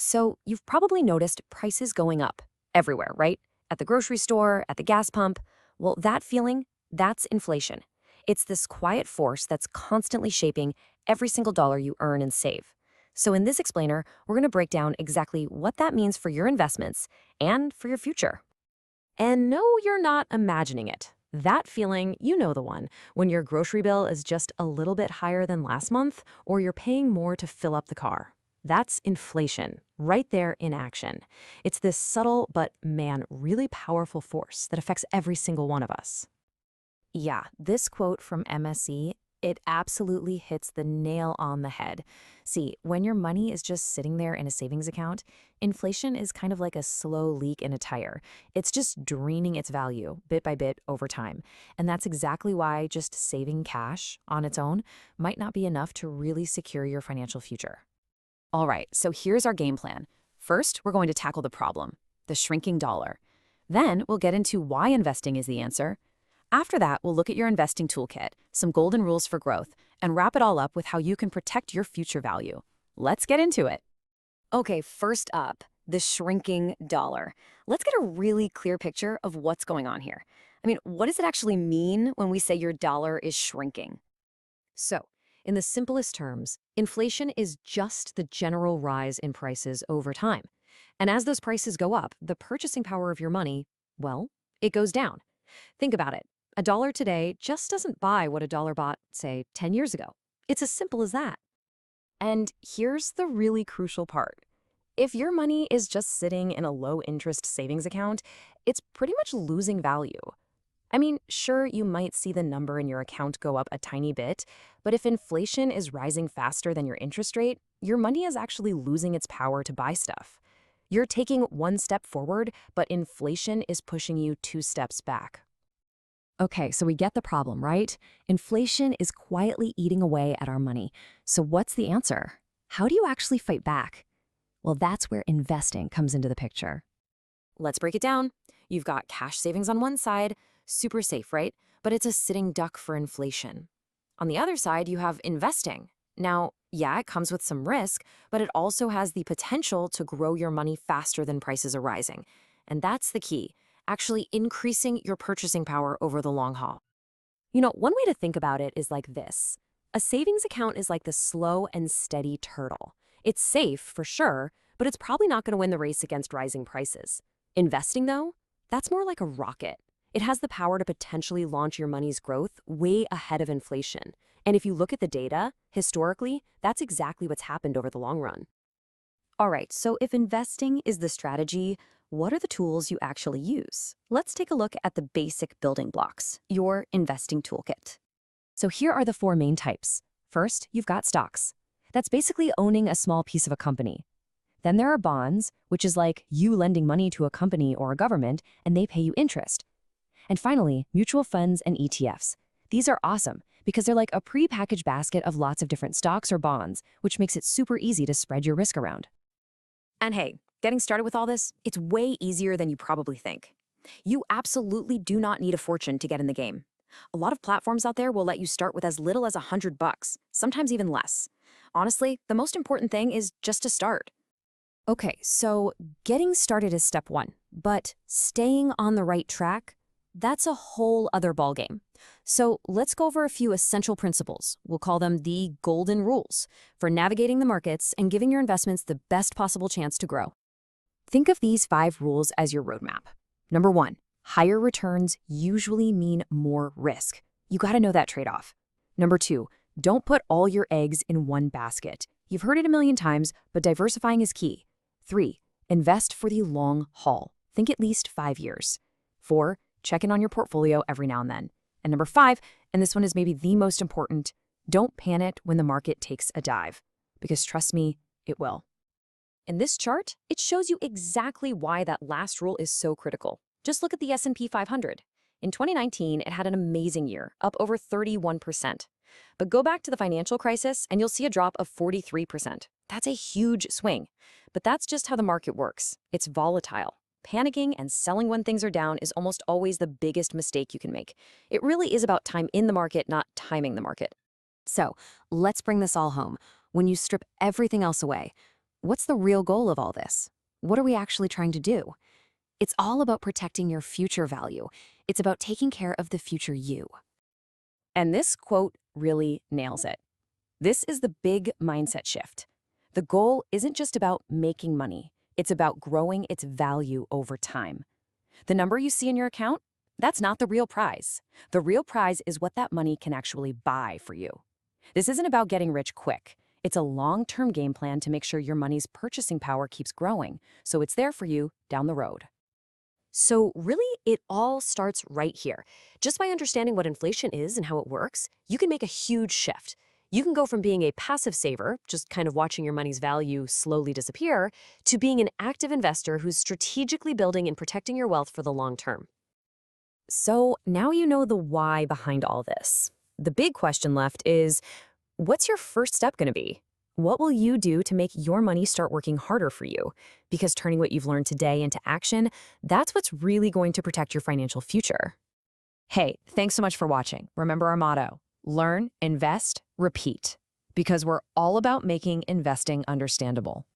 So you've probably noticed prices going up everywhere, right? At the grocery store, at the gas pump. Well, that feeling, that's inflation. It's this quiet force that's constantly shaping every single dollar you earn and save. So in this explainer, we're going to break down exactly what that means for your investments and for your future. And no, you're not imagining it. That feeling, you know the one, when your grocery bill is just a little bit higher than last month, or you're paying more to fill up the car. That's inflation, right there in action. It's this subtle but, man, really powerful force that affects every single one of us. Yeah, this quote from MSE, it absolutely hits the nail on the head. See, when your money is just sitting there in a savings account, inflation is kind of like a slow leak in a tire. It's just draining its value bit by bit over time. And that's exactly why just saving cash on its own might not be enough to really secure your financial future. All right, so here's our game plan. First, we're going to tackle the problem, the shrinking dollar. Then we'll get into why investing is the answer. After that, we'll look at your investing toolkit, some golden rules for growth, and wrap it all up with how you can protect your future value. Let's get into it. Okay, first up, the shrinking dollar. Let's get a really clear picture of what's going on here. What does it actually mean when we say your dollar is shrinking? So, in the simplest terms, inflation is just the general rise in prices over time. And as those prices go up, the purchasing power of your money, well, it goes down. Think about it. A dollar today just doesn't buy what a dollar bought, say, 10 years ago. It's as simple as that. And here's the really crucial part. If your money is just sitting in a low-interest savings account, it's pretty much losing value. Sure, you might see the number in your account go up a tiny bit, but if inflation is rising faster than your interest rate, your money is actually losing its power to buy stuff. You're taking one step forward, but inflation is pushing you two steps back. Okay, so we get the problem, right? Inflation is quietly eating away at our money. So what's the answer? How do you actually fight back? Well, that's where investing comes into the picture. Let's break it down. You've got cash savings on one side, super safe, right? But it's a sitting duck for inflation. On the other side, you have investing. Now, yeah, it comes with some risk, but it also has the potential to grow your money faster than prices are rising. And that's the key, actually increasing your purchasing power over the long haul. One way to think about it is like this. A savings account is like the slow and steady turtle. It's safe, for sure, but it's probably not going to win the race against rising prices. Investing, though, that's more like a rocket. It has the power to potentially launch your money's growth way ahead of inflation. And if you look at the data, historically, that's exactly what's happened over the long run. All right, so if investing is the strategy, what are the tools you actually use? Let's take a look at the basic building blocks, your investing toolkit. So here are the four main types. First, you've got stocks. That's basically owning a small piece of a company. Then there are bonds, which is like you lending money to a company or a government, and they pay you interest. And finally, mutual funds and ETFs. These are awesome because they're like a pre-packaged basket of lots of different stocks or bonds, which makes it super easy to spread your risk around. And hey, getting started with all this, it's way easier than you probably think. You absolutely do not need a fortune to get in the game. A lot of platforms out there will let you start with as little as $100, sometimes even less. Honestly, the most important thing is just to start. Okay, so getting started is step one, but staying on the right track, that's a whole other ballgame. So let's go over a few essential principles. We'll call them the golden rules for navigating the markets and giving your investments the best possible chance to grow. Think of these 5 rules as your roadmap. Number 1, higher returns usually mean more risk. You gotta know that trade-off. Number 2, don't put all your eggs in one basket. You've heard it a million times, but diversifying is key. 3, invest for the long haul. Think at least 5 years. 4, check in on your portfolio every now and then. And number 5, and this one is maybe the most important, don't panic when the market takes a dive. Because trust me, it will. In this chart, it shows you exactly why that last rule is so critical. Just look at the S&P 500. In 2019, it had an amazing year, up over 31%. But go back to the financial crisis and you'll see a drop of 43%. That's a huge swing. But that's just how the market works. It's volatile. Panicking and selling when things are down is almost always the biggest mistake you can make. It really is about time in the market, not timing the market. So let's bring this all home. When you strip everything else away, what's the real goal of all this? What are we actually trying to do? It's all about protecting your future value. It's about taking care of the future you. And this quote really nails it. This is the big mindset shift. The goal isn't just about making money. It's about growing its value over time. The number you see in your account, that's not the real prize. The real prize is what that money can actually buy for you. This isn't about getting rich quick. It's a long-term game plan to make sure your money's purchasing power keeps growing, so it's there for you down the road. So really, it all starts right here. Just by understanding what inflation is and how it works, you can make a huge shift. You can go from being a passive saver, just kind of watching your money's value slowly disappear, to being an active investor who's strategically building and protecting your wealth for the long term. So now you know the why behind all this. The big question left is, what's your first step going to be? What will you do to make your money start working harder for you? Because turning what you've learned today into action, that's what's really going to protect your financial future. Hey, thanks so much for watching. Remember our motto: learn, invest, repeat. Because we're all about making investing understandable.